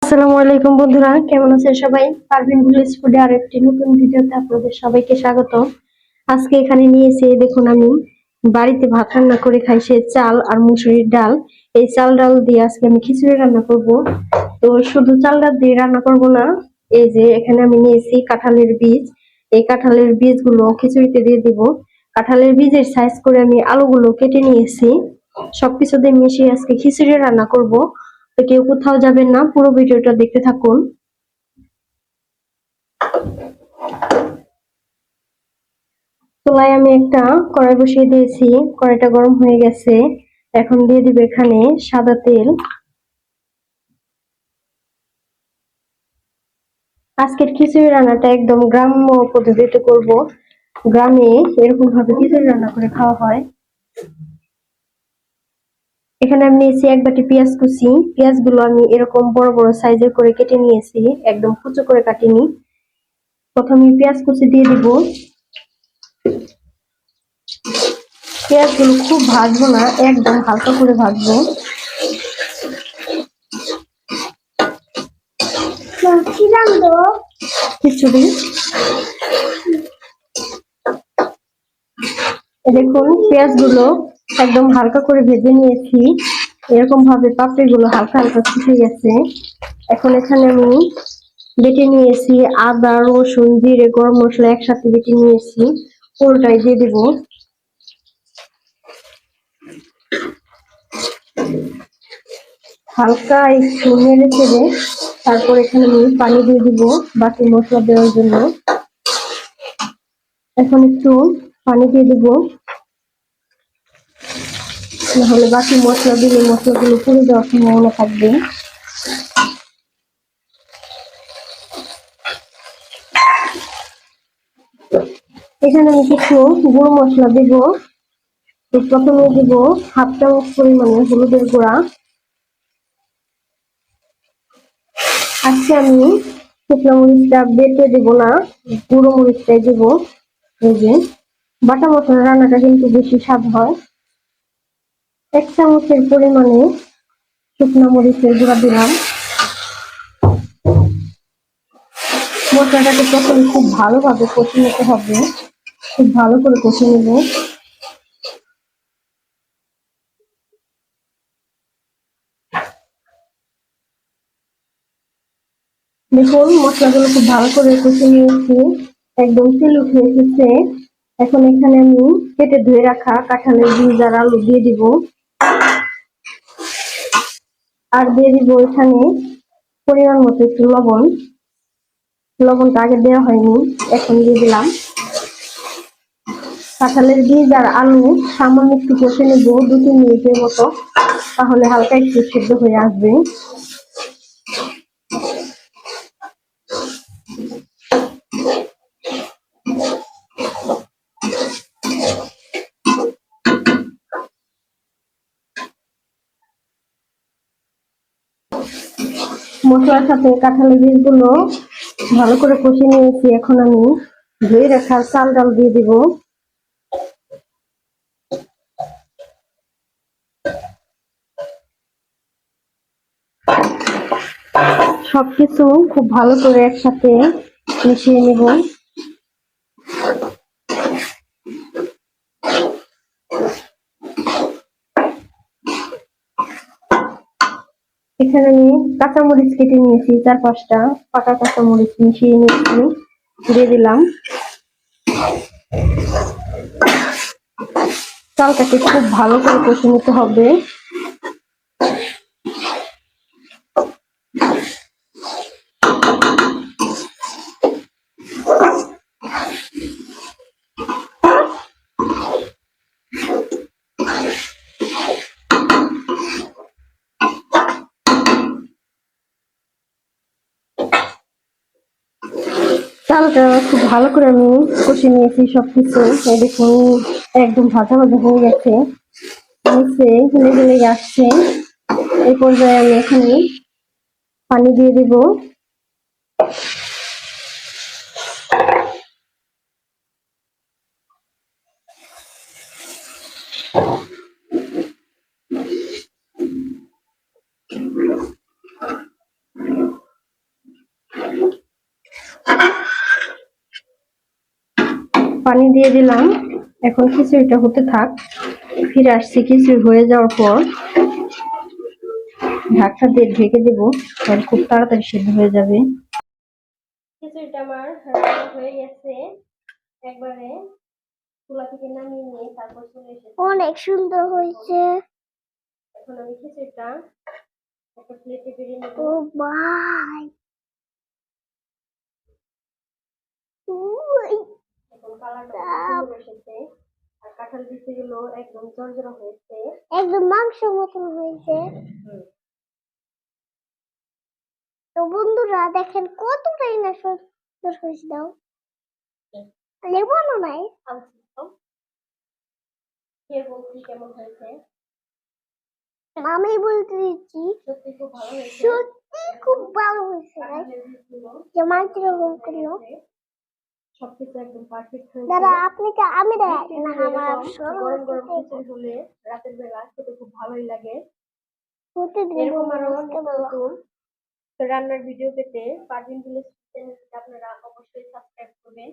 আসসালামু আলাইকুম বন্ধুরা, কেমন আছেন সবাই? পারভিন ভিলেজ ফুডে আরেকটি নতুন ভিডিওতে আপনাদের সবাইকে স্বাগত। আজকে এখানে নিয়েছি, দেখুন আমি বাড়িতে ভাত রান্না করে খাই, সে চাল আর মুসুরির ডাল। এই চাল ডাল দিয়ে আজকে আমি খিচুড়ি রান্না করব। তো শুধু চাল ডাল দিয়ে রান্না করব না, এই যে এখানে আমি নিয়েছি কাঁঠালের বীজ। এই কাঁঠালের বীজগুলো খিচুড়িতে দিয়ে দিব। কাঁঠালের বীজের সাইজ করে আমি আলুগুলো কেটে নিয়েছি। সবকিছু দিয়ে মিশিয়ে আজকে খিচুড়ি রান্না করব। তো কেউ কোথাও যাবেন না, পুরো ভিডিওটা দেখতে থাকুন। চুলায় আমি একটা কড়াই বসিয়ে দিয়েছি, কড়াইটা গরম হয়ে গেছে। এখন দিয়ে দিব এখানে সাদা তেল। আজকের খিচুড়ি রান্নাটা একদম গ্রাম্য পদ্ধতিতে করব। গ্রামে এরকম ভাবে খিচুড়ি রান্না করে খাওয়া হয়। এখানে আমি নিয়েছি এক বাটি পেঁয়াজ কুচি। পেঁয়াজগুলো আমি এরকম বড় বড় সাইজের করে কেটে নিয়েছি, একদম কুচো করে কাটিনি। প্রথমে পেঁয়াজ কুচি দিয়ে দিব। পেঁয়াজগুলো খুব ভাজবো না, একদম হালকা করে ভাজবো। খিচুড়ি দেখুন, পেঁয়াজগুলো একদম হালকা করে ভেজে নিয়েছি। এরকম ভাবে পাপড়িগুলো হালকা হালকা ফুটে গেছে। এখন এখানে আমি বেটে নিয়েছি আদা, রসুন, জিরে, গরম মশলা একসাথে বেটে নিয়েছি, পুরোটাই দিয়ে দিব। হালকা একটু নেড়ে চেড়ে তারপর এখানে আমি পানি দিয়ে দিব বাকি মশলা দেওয়ার জন্য। এখন একটু পানি দিয়ে দিব, নাহলে বাকি মশলা দিলে মশলাগুলো পুড়ে যাওয়ার সম্ভাবনা থাকবে। এখানে আমি কিছু গুঁড়ো মশলা দিব। তো প্রথমে দিব হাফ চামচ পরিমাণে হলুদের গুঁড়া। আজকে আমি শুকনো মরিচটা বেটে দেব না, গুঁড়ো মরিচটাই দেব। এই যে বাটা মশলা রান্নাটা কিন্তু বেশি স্বাদ হয়। এক চামচের পরিমাণে শুকনো মরিচের গুঁড়া দিলাম। মশলাটাকে প্রথমে খুব ভালোভাবে কষে নিতে হবে, খুব ভালো করে কষে নেব। দেখুন, মশলাগুলো খুব ভালো করে কষে নিয়েছি, একদম তেল উঠে এসেছে। এখন এখানে আমি কেটে ধুয়ে রাখা কাঁঠালের বীজ আর আলু দিয়ে দিব। আর দিয়ে দিব এখানে পরিমাণ মতো একটু লবণ। লবণটা আগে দেওয়া হয়নি, এখন দিয়ে দিলাম। কাঁঠালের বীজ আর আলু সামান্য একটু কষে নেব 2-3 মিনিটের মতো, তাহলে হালকা একটু সিদ্ধ হয়ে আসবে। মশলার সাথে কাঁঠালের বীজগুলো ভালো করে কষে নিয়েছি। এখন আমি ধুয়ে রাখা চাল ডাল দিয়ে দিব। সবকিছু খুব ভালো করে একসাথে মিশিয়ে নেব। এখানে আমি কাঁচামরিচ কেটে নিয়েছি 4-5টা, পাকা কাঁচামরিচ মিশিয়ে নিয়েছি, দিয়ে দিলাম। চালটাকে খুব ভালো করে কষে নিতে হবে। চালটা খুব ভালো করে আমি কষে নিয়েছি সবকিছু। দেখুন, একদম ভাজা ভাজা হয়ে গেছে, নিচে লেগে লেগে আসছে। এই পর্যায়ে আমি এখানে পানি দিয়ে দিব। পানি দিয়ে দিলাম। এখন খিচুড়িটা হতে থাক। ফিরে আসছি খিচুড়ি হয়ে যাওয়ার পর। ঢাকনা দিয়ে ঢেকে দেবো, তাহলে খুব তাড়াতাড়ি সিদ্ধ হয়ে যাবে। খিচুড়িটা আমার রান্না হয়ে গেছে, একবারে চুলা থেকে নামিয়ে নিয়ে তারপর চলে এসেছি। অনেক সুন্দর হয়েছে। এখন আমি খিচুড়িটা একটা প্লেটে বেরিয়ে নেব। ও ভাই, এখন কালারটা সুন্দর এসেছে, আর কাঁঠাল বিচিগুলো একদম ঝরঝরা হয়েছে, একদম মাংস মতন হয়েছে। তো বন্ধুরা দেখেন কতটাই না সুন্দর হয়েছে। দাও লেবুনো নাই। কে বলছি কেমন হয়েছে? আমি বলতে দিচ্ছি সত্যি খুব ভালো হয়েছে। সত্যি খুব ভালো হয়েছে। যে মাংসের হোল করলো সবকিছু একদম পারফেক্ট হয়েছে। দাদা আপনি তো আমি না আমার গরম গরম খিচুড়ি হলে রাতের বেলা খেতে খুব ভালোই লাগে। প্রতিদিন এরকম আরো নতুন রান্নার ভিডিও পেতে পারভিন ভিলেজ চ্যানেলটি আপনারা অবশ্যই সাবস্ক্রাইব করবেন,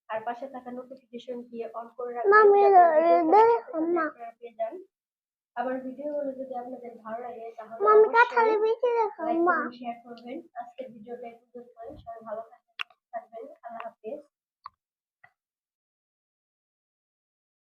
আর পাশে থাকা নোটিফিকেশন দিয়ে অন করে রাখবেন, আপনারা পেয়ে যান। আমার ভিডিওগুলো যদি আপনাদের ভালো লাগে তাহলে মামি কাঁঠালে বেঁচে দেখো লাইক মা। করবেন, শেয়ার করবেন। আজকের ভিডিওটা এই পর্যন্তই। সবাই ভালো থাকবেন, আল্লাহ হাফেজ।